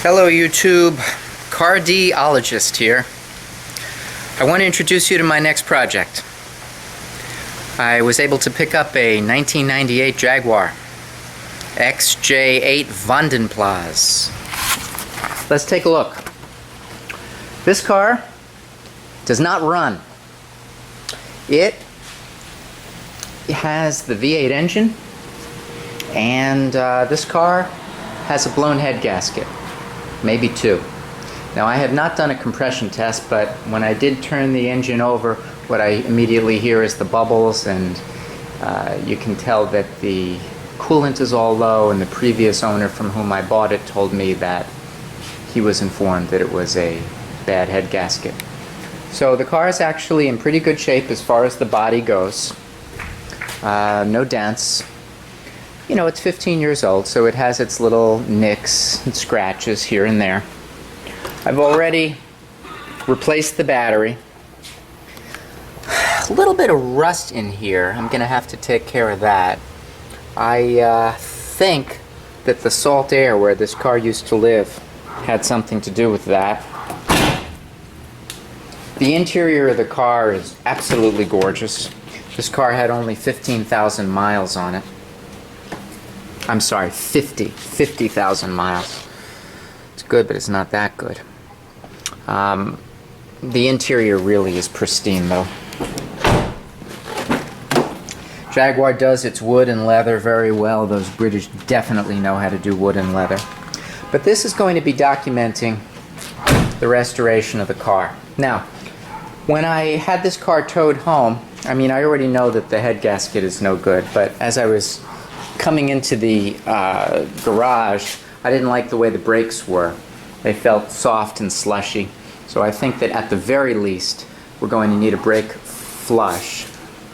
Hello YouTube, Cardiologist here. I want to introduce you to my next project. I was able to pick up a 1998 Jaguar XJ8 Vanden Plas. Let's take a look. This car does not run. It has the V8 engine, and this car has a blown head gasket. Maybe two. Now, I have not done a compression test, but when I did turn the engine over, what I immediately hear is the bubbles, and you can tell that the coolant is all low, and the previous owner from whom I bought it told me that he was informed that it was a bad head gasket. So the car is actually in pretty good shape as far as the body goes. No dents. You know, it's 15 years old, so it has its little nicks and scratches here and there. I've already replaced the battery. A little bit of rust in here. I'm going to have to take care of that. I think that the salt air where this car used to live had something to do with that. The interior of the car is absolutely gorgeous. This car had only 15,000 miles on it. I'm sorry, 50,000 miles. It's good, but it's not that good. The interior really is pristine, though. Jaguar does its wood and leather very well. Those British definitely know how to do wood and leather. But this is going to be documenting the restoration of the car. Now, when I had this car towed home, I mean, I already know that the head gasket is no good, but as I was coming into the garage, I didn't like the way the brakes were. They felt soft and slushy. So I think that at the very least, we're going to need a brake flush.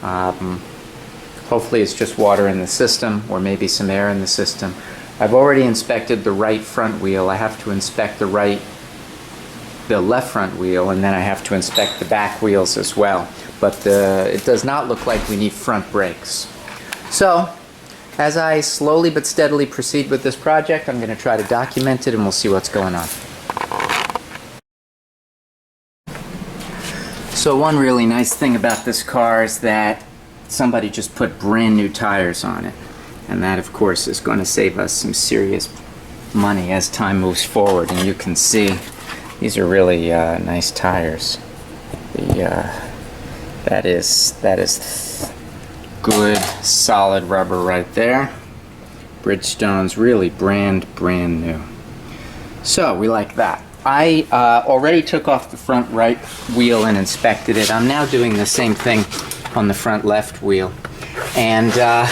Hopefully it's just water in the system, or maybe some air in the system. I've already inspected the right front wheel. I have to inspect the left front wheel, and then I have to inspect the back wheels as well. But it does not look like we need front brakes. So, as I slowly but steadily proceed with this project, I'm going to try to document it, and we'll see what's going on. So one really nice thing about this car is that somebody just put brand new tires on it. And that, of course, is going to save us some serious money as time moves forward. And you can see these are really nice tires. That is good solid rubber right there. Bridgestone's really brand new. So we like that. I already took off the front right wheel and inspected it. I'm now doing the same thing on the front left wheel, and I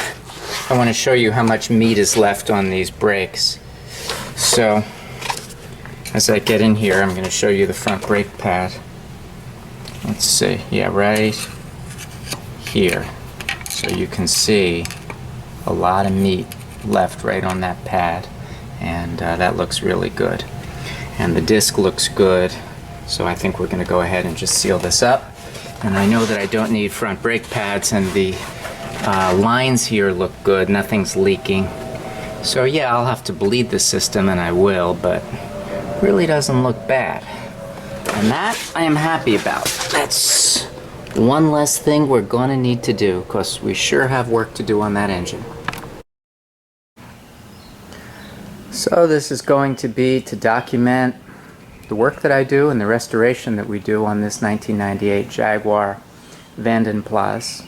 want to show you how much meat is left on these brakes. So as I get in here, I'm going to show you the front brake pad. Let's see, yeah, right here. So you can see a lot of meat left right on that pad, and that looks really good. And the disc looks good, so I think we're going to go ahead and just seal this up. And I know that I don't need front brake pads, and the lines here look good, nothing's leaking. So yeah, I'll have to bleed the system, and I will, but really doesn't look bad. And that I am happy about. That's one less thing we're going to need to do, because we sure have work to do on that engine. So this is going to be to document the work that I do and the restoration that we do on this 1998 Jaguar Vanden Plas.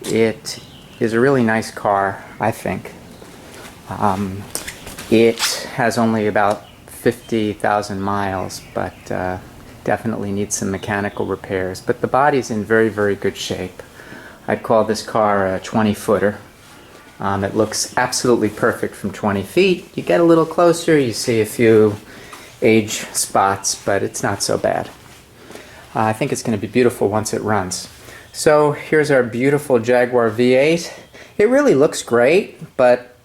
It is a really nice car, I think. It has only about 50,000 miles, but definitely needs some mechanical repairs. But the body's in very good shape. I'd call this car a 20-footer. It looks absolutely perfect from 20 feet. You get a little closer, you see a few age spots, but it's not so bad. I think it's going to be beautiful once it runs. So here's our beautiful Jaguar V8. It really looks great, but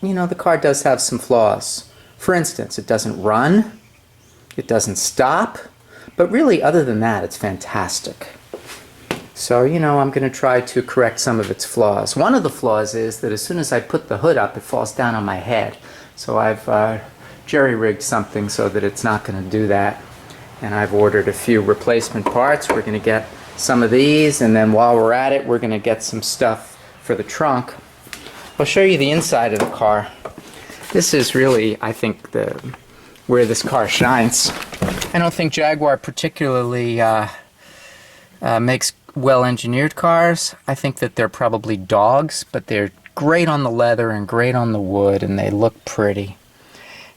you know, the car does have some flaws. For instance, it doesn't run, it doesn't stop, but really other than that, it's fantastic. So, you know, I'm going to try to correct some of its flaws. One of the flaws is that as soon as I put the hood up, it falls down on my head. So I've jerry-rigged something so that it's not going to do that. And I've ordered a few replacement parts. We're going to get some of these, and then while we're at it, we're going to get some stuff for the trunk. I'll show you the inside of the car. This is really, I think, where this car shines. I don't think Jaguar particularly makes well-engineered cars. I think that they're probably dogs, but they're great on the leather and great on the wood, and they look pretty.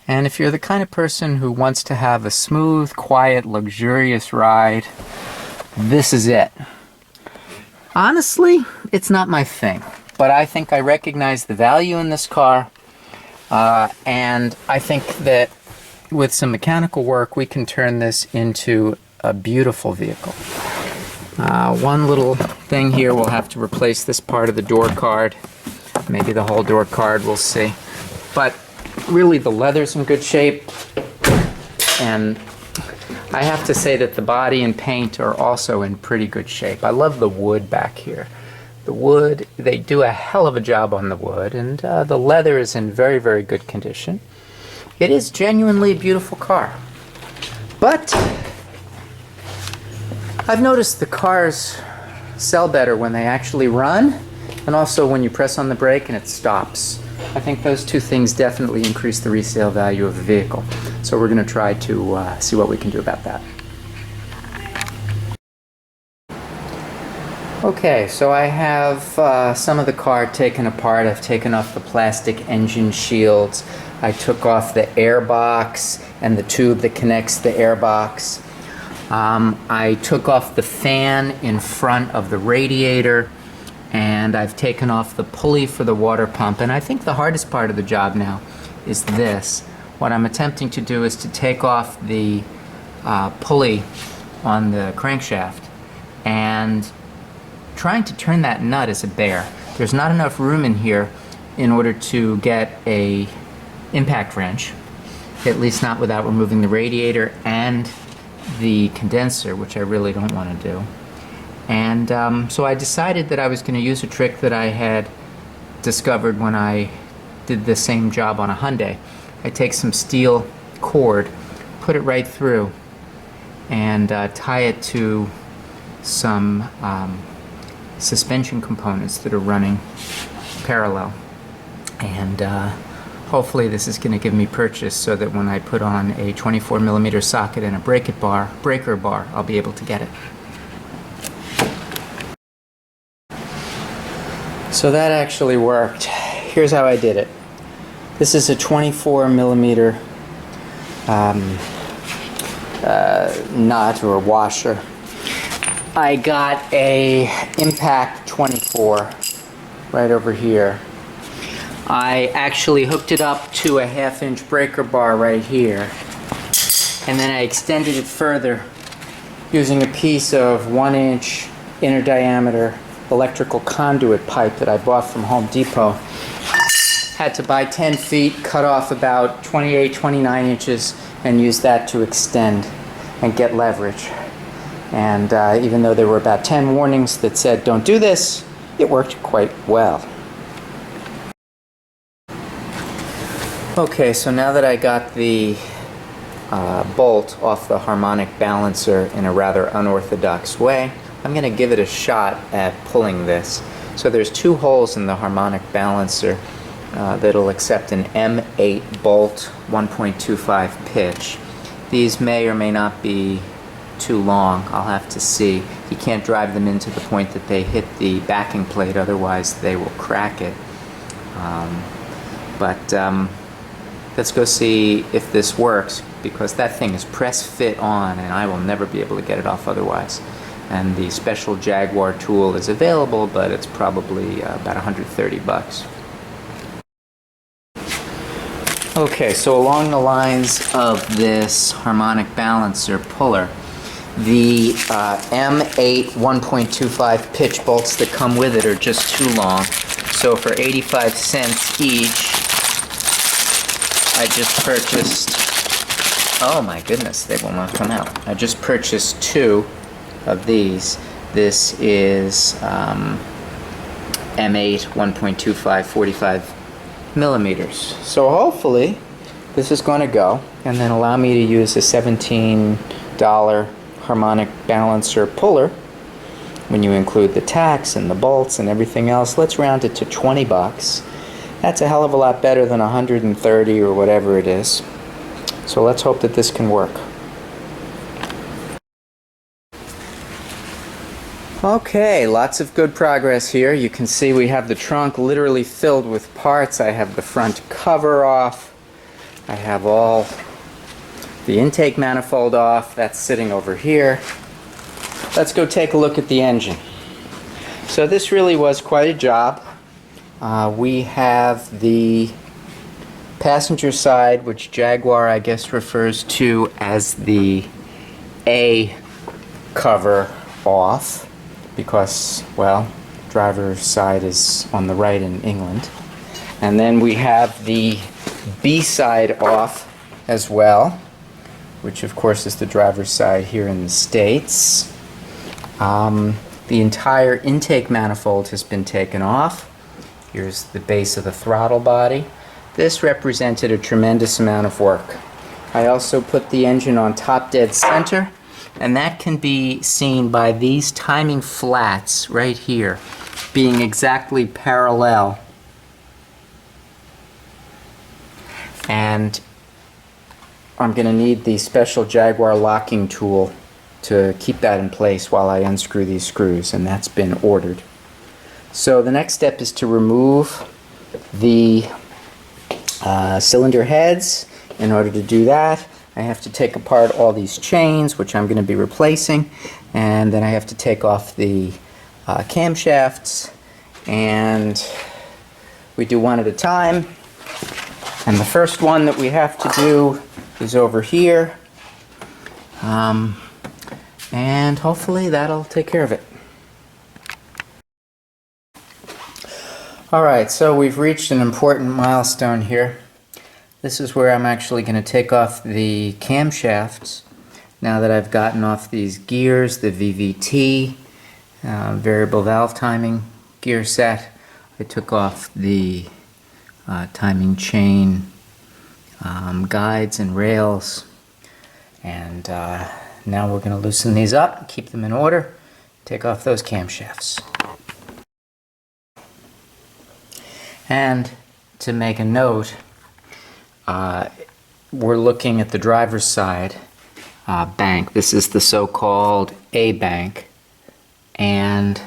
And if you're the kind of person who wants to have a smooth, quiet, luxurious ride, this is it. Honestly, it's not my thing, but I think I recognize the value in this car, and I think that with some mechanical work, we can turn this into a beautiful vehicle. One little thing here, we'll have to replace this part of the door card. Maybe the whole door card, we'll see. But really, the leather's in good shape, and I have to say that the body and paint are also in pretty good shape. I love the wood back here. The wood, they do a hell of a job on the wood, and the leather is in very, very good condition. It is genuinely a beautiful car. But I've noticed the cars sell better when they actually run, and also when you press on the brake and it stops. I think those two things definitely increase the resale value of the vehicle. So we're going to try to see what we can do about that. Okay, so I have some of the car taken apart. I've taken off the plastic engine shields. I took off the air box and the tube that connects the air box. I took off the fan in front of the radiator, and I've taken off the pulley for the water pump. And I think the hardest part of the job now is this. What I'm attempting to do is to take off the pulley on the crankshaft, and trying to turn that nut is a bear. There's not enough room in here in order to get a impact wrench, at least not without removing the radiator and the condenser, which I really don't want to do. And so I decided that I was going to use a trick that I had discovered when I did the same job on a Hyundai. I take some steel cord, put it right through, and tie it to some suspension components that are running parallel. And hopefully this is going to give me purchase so that when I put on a 24mm socket and a breaker bar, I'll be able to get it. So that actually worked. Here's how I did it. This is a 24mm nut or washer. I got a Impact 24 right over here. I actually hooked it up to a 1/2-inch breaker bar right here, and then I extended it further using a piece of 1-inch inner diameter electrical conduit pipe that I bought from Home Depot. Had to buy 10 feet, cut off about 28, 29 inches, and use that to extend and get leverage. And even though there were about 10 warnings that said don't do this, it worked quite well. Okay, so now that I got the bolt off the harmonic balancer in a rather unorthodox way, I'm going to give it a shot at pulling this. So there's 2 holes in the harmonic balancer that'll accept an M8 bolt 1.25 pitch. These may or may not be too long. I'll have to see. You can't drive them in to the point that they hit the backing plate, otherwise they will crack it. Let's go see if this works, because that thing is press fit on and I will never be able to get it off otherwise. And the special Jaguar tool is available, but it's probably about 130 bucks. Okay, so along the lines of this harmonic balancer puller, the M8 1.25 pitch bolts that come with it are just too long. So for 85 cents each, I just purchased, oh my goodness, they will not come out. I just purchased 2 of these. This is M8 1.25 45 millimeters. So hopefully this is going to go, and then allow me to use a $17 Harmonic balancer puller. When you include the tacks and the bolts and everything else, let's round it to 20 bucks. That's a hell of a lot better than 130 or whatever it is. So let's hope that this can work. Okay, lots of good progress here. You can see we have the trunk literally filled with parts. I have the front cover off. I have all the intake manifold off. That's sitting over here. Let's go take a look at the engine. So this really was quite a job. We have the passenger side, which Jaguar I guess refers to as the A cover off, because, well, driver's side is on the right in England. And then we have the B side off as well, which of course is the driver's side here in the States. The entire intake manifold has been taken off. Here's the base of the throttle body. This represented a tremendous amount of work. I also put the engine on top dead center, and that can be seen by these timing flats right here being exactly parallel. And I'm going to need the special Jaguar locking tool to keep that in place while I unscrew these screws, and that's been ordered. So the next step is to remove the cylinder heads. In order to do that, I have to take apart all these chains, which I'm going to be replacing, and then I have to take off the camshafts, and we do one at a time. And the first one that we have to do is over here, and hopefully that'll take care of it. Alright, so we've reached an important milestone here. This is where I'm actually going to take off the camshafts now that I've gotten off these gears, the VVT, variable valve timing gear set. I took off the timing chain guides and rails, and now we're going to loosen these up, keep them in order, take off those camshafts. And to make a note, we're looking at the driver's side bank. This is the so-called A bank, and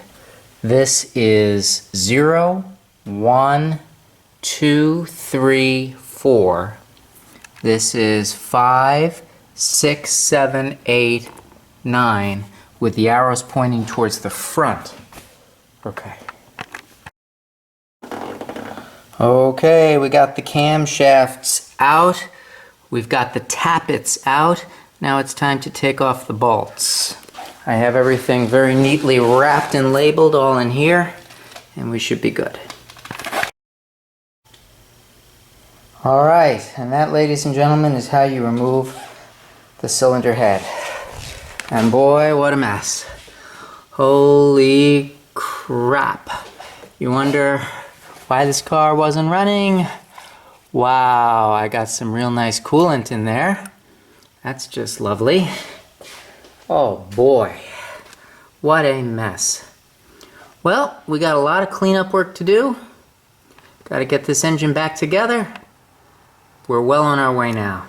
this is 0, 1, 2, 3, 4. This is 5, 6, 7, 8, 9, with the arrows pointing towards the front. Okay. Okay, we got the camshafts out. We've got the tappets out. Now it's time to take off the bolts. I have everything very neatly wrapped and labeled all in here, and we should be good. Alright, and that, ladies and gentlemen, is how you remove the cylinder head. And boy, what a mess. Holy crap. You wonder why this car wasn't running? Wow, I got some real nice coolant in there. That's just lovely. Oh boy, what a mess. Well, we got a lot of cleanup work to do. Got to get this engine back together. We're well on our way now.